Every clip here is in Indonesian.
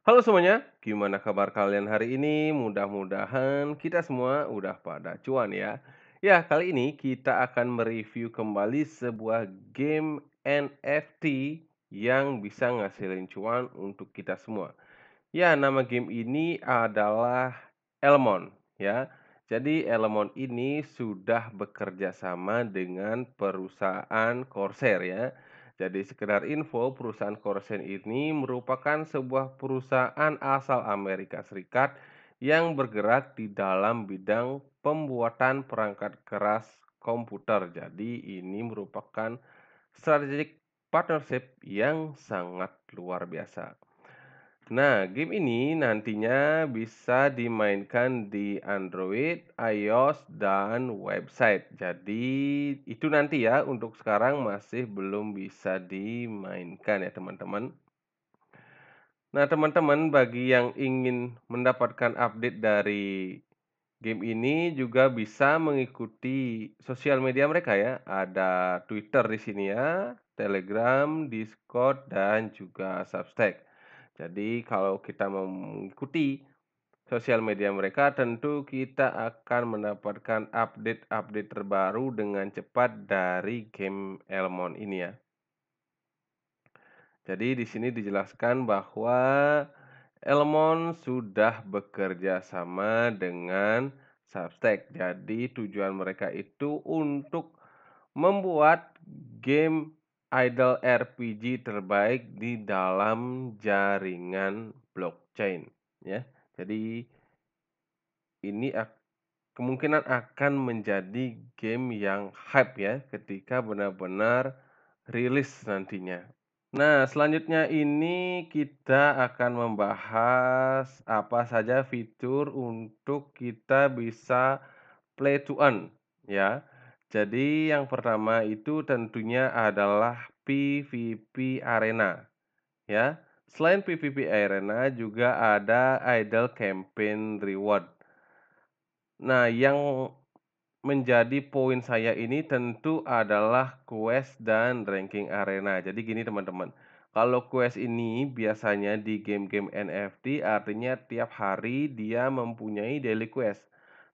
Halo semuanya, gimana kabar kalian hari ini? Mudah-mudahan kita semua udah pada cuan ya. Ya, kali ini kita akan mereview kembali sebuah game NFT yang bisa ngasilin cuan untuk kita semua. Ya, nama game ini adalah Elmon ya. Jadi Elmon ini sudah bekerja sama dengan perusahaan Corsair ya. Jadi sekedar info, perusahaan Corsair ini merupakan sebuah perusahaan asal Amerika Serikat yang bergerak di dalam bidang pembuatan perangkat keras komputer. Jadi ini merupakan strategic partnership yang sangat luar biasa. Nah, game ini nantinya bisa dimainkan di Android, iOS, dan website. Jadi, itu nanti ya, untuk sekarang masih belum bisa dimainkan ya, teman-teman. Nah, teman-teman, bagi yang ingin mendapatkan update dari game ini juga bisa mengikuti sosial media mereka ya. Ada Twitter di sini ya, Telegram, Discord, dan juga Substack. Jadi kalau kita mau mengikuti sosial media mereka, tentu kita akan mendapatkan update-update terbaru dengan cepat dari game Elmon ini ya. Jadi di sini dijelaskan bahwa Elmon sudah bekerja sama dengan Substack. Jadi tujuan mereka itu untuk membuat game idle RPG terbaik di dalam jaringan blockchain, ya. Jadi ini kemungkinan akan menjadi game yang hype ya ketika benar-benar rilis nantinya. Nah, selanjutnya ini kita akan membahas apa saja fitur untuk kita bisa play to earn ya. Jadi yang pertama itu tentunya adalah PVP Arena ya. Selain PVP Arena juga ada Idle Campaign Reward. Nah, yang menjadi poin saya ini tentu adalah quest dan ranking arena. Jadi gini teman-teman, kalau quest ini biasanya di game-game NFT artinya tiap hari dia mempunyai daily quest.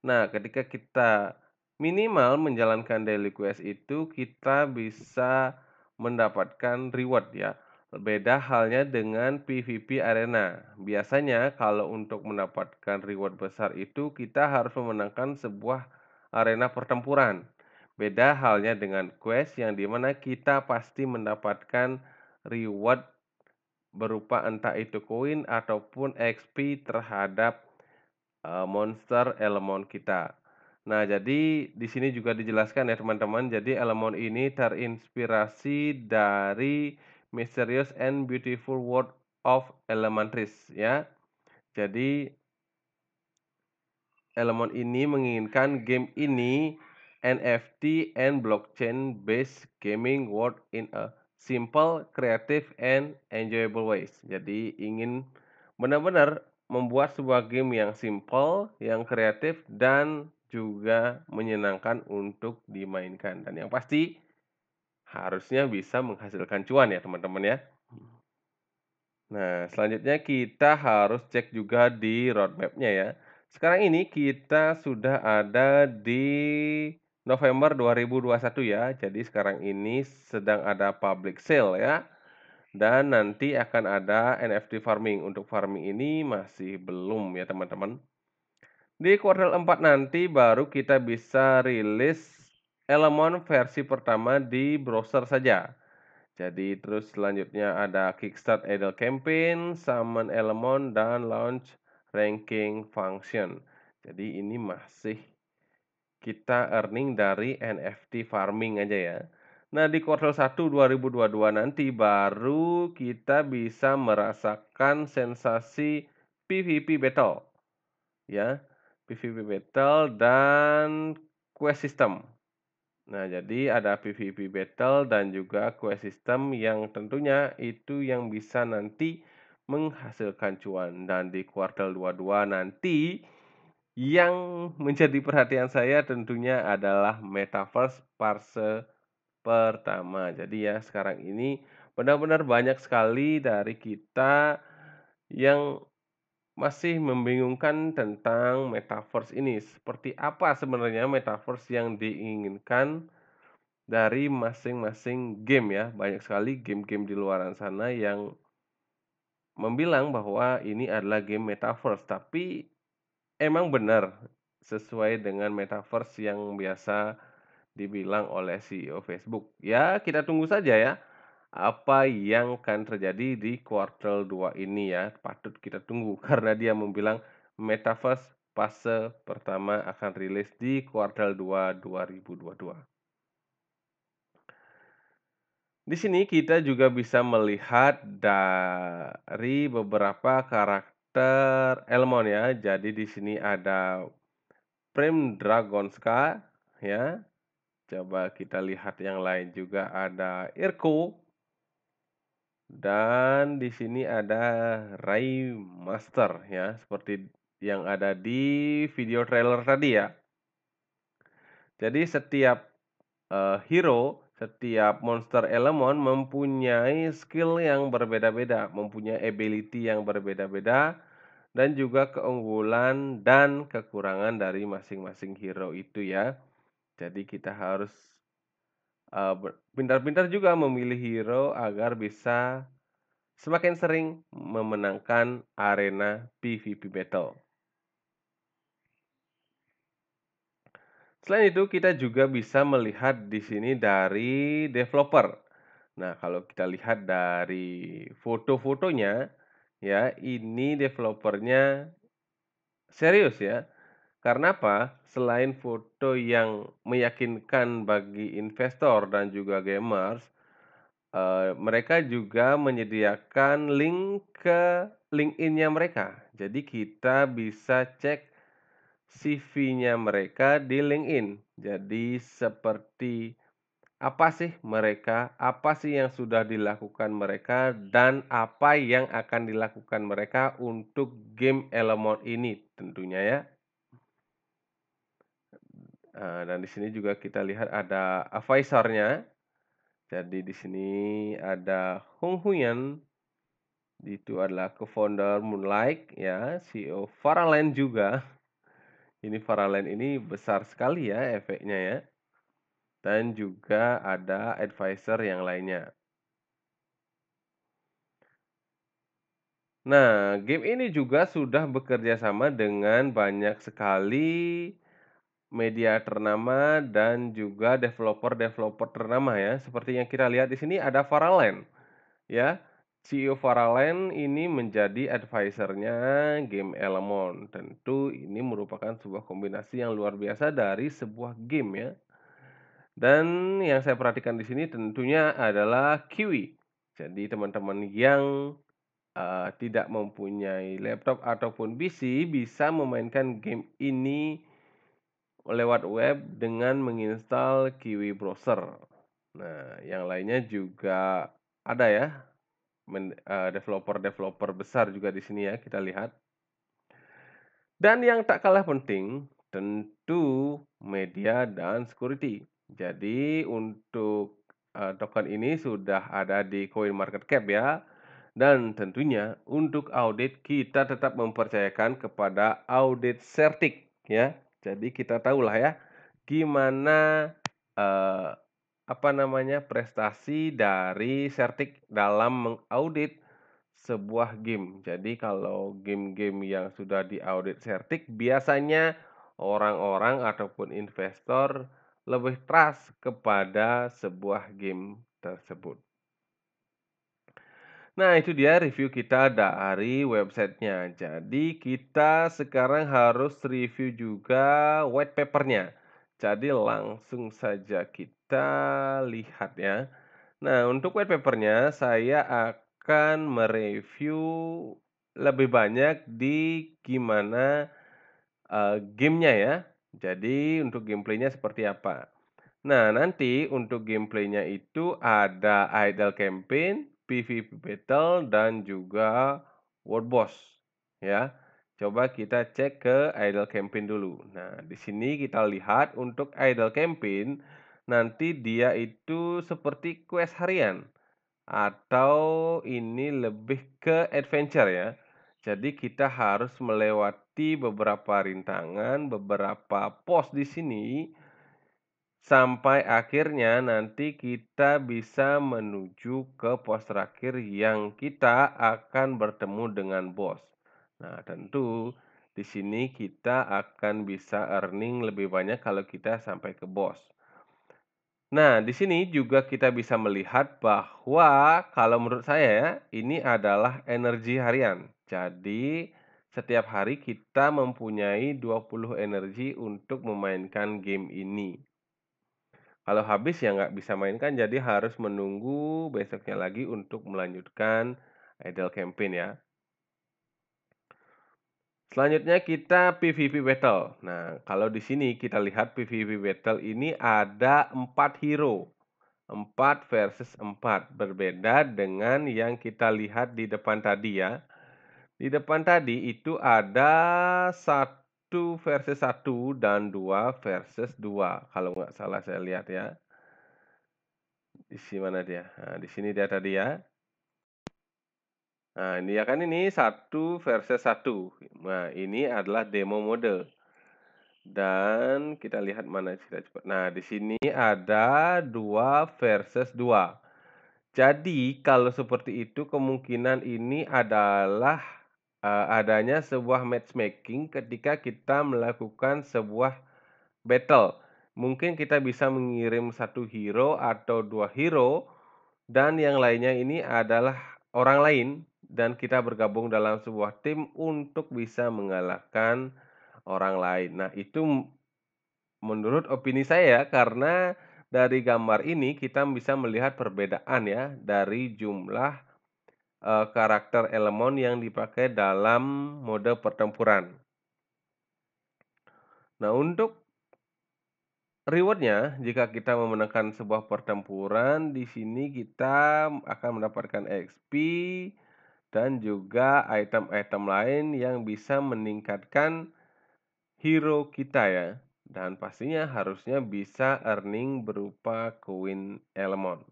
Nah, ketika kita minimal menjalankan daily quest itu kita bisa mendapatkan reward ya. Beda halnya dengan PvP Arena. Biasanya kalau untuk mendapatkan reward besar itu kita harus memenangkan sebuah arena pertempuran. Beda halnya dengan quest yang dimana kita pasti mendapatkan reward berupa entah itu koin ataupun XP terhadap monster elemen kita. Nah, jadi di sini juga dijelaskan ya teman-teman. Jadi elemen ini terinspirasi dari Mysterious and Beautiful World of Elementris ya. Jadi elemen ini menginginkan game ini NFT and blockchain based gaming world in a simple, creative and enjoyable ways. Jadi ingin benar-benar membuat sebuah game yang simple, yang kreatif dan juga menyenangkan untuk dimainkan dan yang pasti harusnya bisa menghasilkan cuan ya teman-teman ya. Nah, selanjutnya kita harus cek juga di roadmap-nya ya. Sekarang ini kita sudah ada di November 2021 ya. Jadi sekarang ini sedang ada public sale ya. Dan nanti akan ada NFT farming. Untuk farming ini masih belum ya teman-teman. Di kuartal 4 nanti baru kita bisa rilis elemen versi pertama di browser saja. Jadi terus selanjutnya ada Kickstart Idle Campaign, Summon Element, dan Launch Ranking Function. Jadi ini masih kita earning dari NFT farming aja ya. Nah, di kuartal 1 2022 nanti baru kita bisa merasakan sensasi PvP battle ya. PvP battle dan quest system. Nah, jadi ada PvP battle dan juga quest system yang tentunya itu yang bisa nanti menghasilkan cuan. Dan di kuartal 22 nanti yang menjadi perhatian saya tentunya adalah Metaverse fase pertama. Jadi ya sekarang ini benar-benar banyak sekali dari kita yang masih membingungkan tentang metaverse ini. Seperti apa sebenarnya metaverse yang diinginkan dari masing-masing game ya? Banyak sekali game-game di luaran sana yang membilang bahwa ini adalah game metaverse, tapi emang benar sesuai dengan metaverse yang biasa dibilang oleh CEO Facebook. Ya, kita tunggu saja ya, apa yang akan terjadi di kuartal 2 ini ya, patut kita tunggu karena dia membilang metaverse fase pertama akan rilis di kuartal 2 2022. Di sini kita juga bisa melihat dari beberapa karakter Elmon ya. Jadi di sini ada Prime Dragonska ya. Coba kita lihat yang lain juga ada Irko dan di sini ada Raymaster ya, seperti yang ada di video trailer tadi ya. Jadi setiap hero, setiap monster elemen mempunyai skill yang berbeda-beda, mempunyai ability yang berbeda-beda, dan juga keunggulan dan kekurangan dari masing-masing hero itu ya. Jadi kita harus pintar-pintar juga memilih hero agar bisa semakin sering memenangkan arena PvP battle. Selain itu, kita juga bisa melihat di sini dari developer. Nah, kalau kita lihat dari foto-fotonya, ya, ini developernya serius ya. Karena apa? Selain foto yang meyakinkan bagi investor dan juga gamers, mereka juga menyediakan link ke LinkedIn-nya mereka. Jadi kita bisa cek CV-nya mereka di LinkedIn. Jadi seperti apa sih mereka, apa sih yang sudah dilakukan mereka, dan apa yang akan dilakukan mereka untuk game Elemon ini tentunya ya. Dan di sini juga kita lihat ada advisor-nya. Jadi di sini ada Hong Huyan, itu adalah co-founder Moonlight ya, CEO Faraland juga. Ini Faraland ini besar sekali ya efeknya ya. Dan juga ada advisor yang lainnya. Nah, game ini juga sudah bekerja sama dengan banyak sekali media ternama dan juga developer-developer ternama ya. Seperti yang kita lihat di sini ada Faraland ya. CEO Faraland ini menjadi advisernya game Elemon. Tentu ini merupakan sebuah kombinasi yang luar biasa dari sebuah game ya. Dan yang saya perhatikan di sini tentunya adalah Kiwi. Jadi teman-teman yang tidak mempunyai laptop ataupun PC bisa memainkan game ini lewat web dengan menginstal Kiwi Browser. Nah, yang lainnya juga ada ya, developer-developer besar juga di sini ya, kita lihat. Dan yang tak kalah penting, tentu media dan security. Jadi untuk, token ini sudah ada di CoinMarketCap ya, dan tentunya untuk audit kita tetap mempercayakan kepada audit Certik ya. Jadi kita tahulah ya, gimana, eee, apa namanya, prestasi dari Certik dalam mengaudit sebuah game. Jadi kalau game-game yang sudah diaudit Certik biasanya orang-orang ataupun investor lebih trust kepada sebuah game tersebut. Nah, itu dia review kita dari websitenya. Jadi kita sekarang harus review juga white papernya. Jadi langsung saja kita lihat ya. Nah, untuk white papernya saya akan mereview lebih banyak di gimana, gamenya ya. Jadi untuk gameplaynya seperti apa. Nah, nanti untuk gameplaynya itu ada idle campaign, PvP battle, dan juga world boss, ya. Coba kita cek ke idle campaign dulu. Nah, di sini kita lihat untuk idle campaign, nanti dia itu seperti quest harian atau ini lebih ke adventure ya. Jadi kita harus melewati beberapa rintangan, beberapa pos di sini, sampai akhirnya nanti kita bisa menuju ke pos terakhir yang kita akan bertemu dengan bos. Nah, tentu di sini kita akan bisa earning lebih banyak kalau kita sampai ke bos. Nah, di sini juga kita bisa melihat bahwa kalau menurut saya ya, ini adalah energi harian. Jadi, setiap hari kita mempunyai 20 energi untuk memainkan game ini. Kalau habis ya nggak bisa mainkan, jadi harus menunggu besoknya lagi untuk melanjutkan idle campaign ya. Selanjutnya kita PVP battle. Nah, kalau di sini kita lihat PVP battle ini ada 4 hero. 4 versus 4. Berbeda dengan yang kita lihat di depan tadi ya. Di depan tadi itu ada 1 versus 1 dan 2 versus 2. Kalau nggak salah saya lihat ya. Di sini mana dia? Nah, di sini dia tadi ya. Nah, ini ya kan ini 1 versus 1. Nah, ini adalah demo mode. Dan kita lihat mana kita cepat. Nah, di sini ada 2 versus 2. Jadi, kalau seperti itu kemungkinan ini adalah adanya sebuah matchmaking ketika kita melakukan sebuah battle. Mungkin kita bisa mengirim 1 hero atau 2 hero dan yang lainnya ini adalah orang lain dan kita bergabung dalam sebuah tim untuk bisa mengalahkan orang lain. Nah, itu menurut opini saya karena dari gambar ini kita bisa melihat perbedaan ya dari jumlah karakter elemen yang dipakai dalam mode pertempuran. Nah, untuk reward-nya jika kita memenangkan sebuah pertempuran, di sini kita akan mendapatkan XP dan juga item-item lain yang bisa meningkatkan hero kita ya. Dan pastinya harusnya bisa earning berupa koin elemen.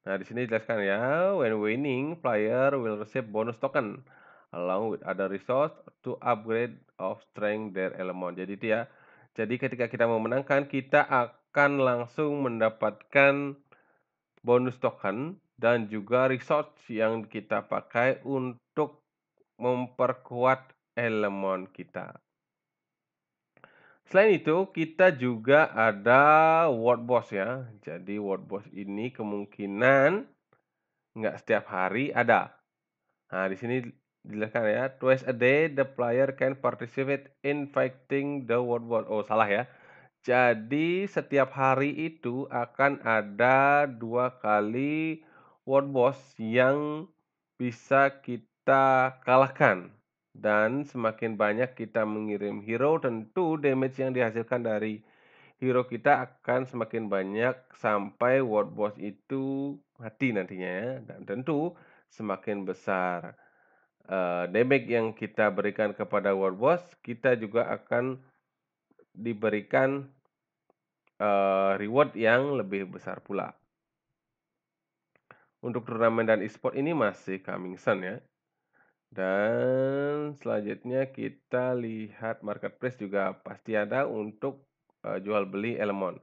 Nah, di sini dijelaskan ya, when winning, player will receive bonus token along with other resource to upgrade of strength their element. Jadi itu ya. Jadi ketika kita memenangkan, kita akan langsung mendapatkan bonus token dan juga resource yang kita pakai untuk memperkuat elemen kita. Selain itu, kita juga ada world boss ya. Jadi world boss ini kemungkinan nggak setiap hari ada. Nah, di sini dijelaskan ya, twice a day the player can participate in fighting the world boss. Oh, salah ya. Jadi setiap hari itu akan ada 2 kali world boss yang bisa kita kalahkan. Dan semakin banyak kita mengirim hero, tentu damage yang dihasilkan dari hero kita akan semakin banyak sampai world boss itu mati nantinya ya. Dan tentu semakin besar damage yang kita berikan kepada world boss, kita juga akan diberikan reward yang lebih besar pula. Untuk turnamen dan e-sport ini masih coming soon ya. Dan selanjutnya kita lihat marketplace juga pasti ada untuk jual beli elemen.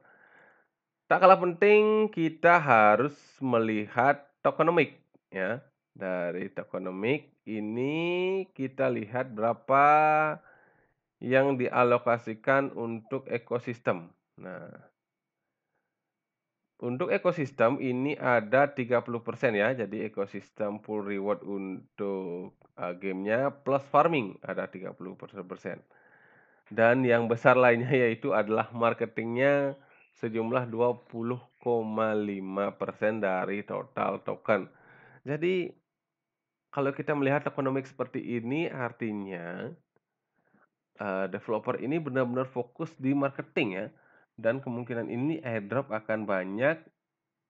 Tak kalah penting kita harus melihat tokenomic ya. Dari tokenomic ini kita lihat berapa yang dialokasikan untuk ekosistem. Nah, untuk ekosistem ini ada 30% ya, jadi ekosistem full reward untuk, gamenya plus farming ada 30%. Dan yang besar lainnya yaitu adalah marketingnya sejumlah 20,5% dari total token. Jadi, kalau kita melihat tokenomics seperti ini artinya, developer ini benar-benar fokus di marketing ya, dan kemungkinan ini airdrop akan banyak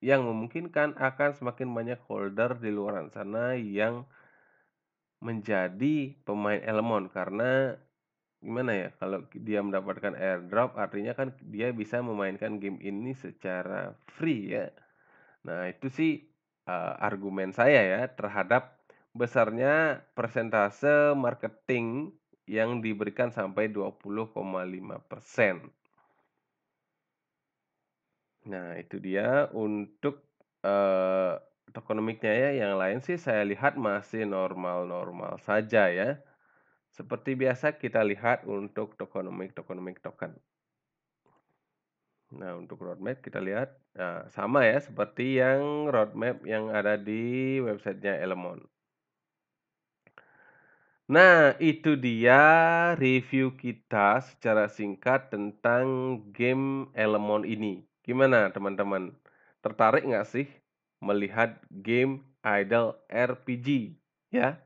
yang memungkinkan akan semakin banyak holder di luar sana yang menjadi pemain elemen karena gimana ya, kalau dia mendapatkan airdrop artinya kan dia bisa memainkan game ini secara free ya. Nah, itu sih argumen saya ya terhadap besarnya persentase marketing yang diberikan sampai 20,5%. Nah, itu dia untuk, eee, tokenomiknya ya, yang lain sih saya lihat masih normal-normal saja ya. Seperti biasa kita lihat untuk tokenomik-tokenomik token. Nah, untuk roadmap kita lihat, sama ya seperti yang roadmap yang ada di websitenya Elemon. Nah, itu dia review kita secara singkat tentang game Elemon ini. Gimana teman-teman? Tertarik nggak sih melihat game Idle RPG? Ya,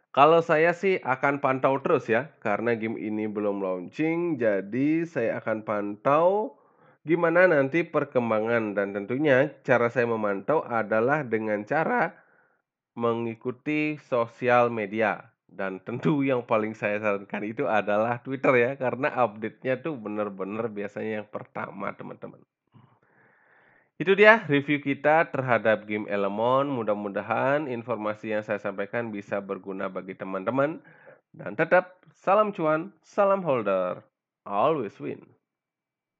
kalau saya sih akan pantau terus ya, karena game ini belum launching, jadi saya akan pantau gimana nanti perkembangan dan tentunya cara saya memantau adalah dengan cara mengikuti sosial media dan tentu yang paling saya sarankan itu adalah Twitter ya, karena update-nya tuh bener-bener biasanya yang pertama, teman-teman. Itu dia review kita terhadap game Elemon. Mudah-mudahan informasi yang saya sampaikan bisa berguna bagi teman-teman. Dan tetap salam cuan, salam holder, always win.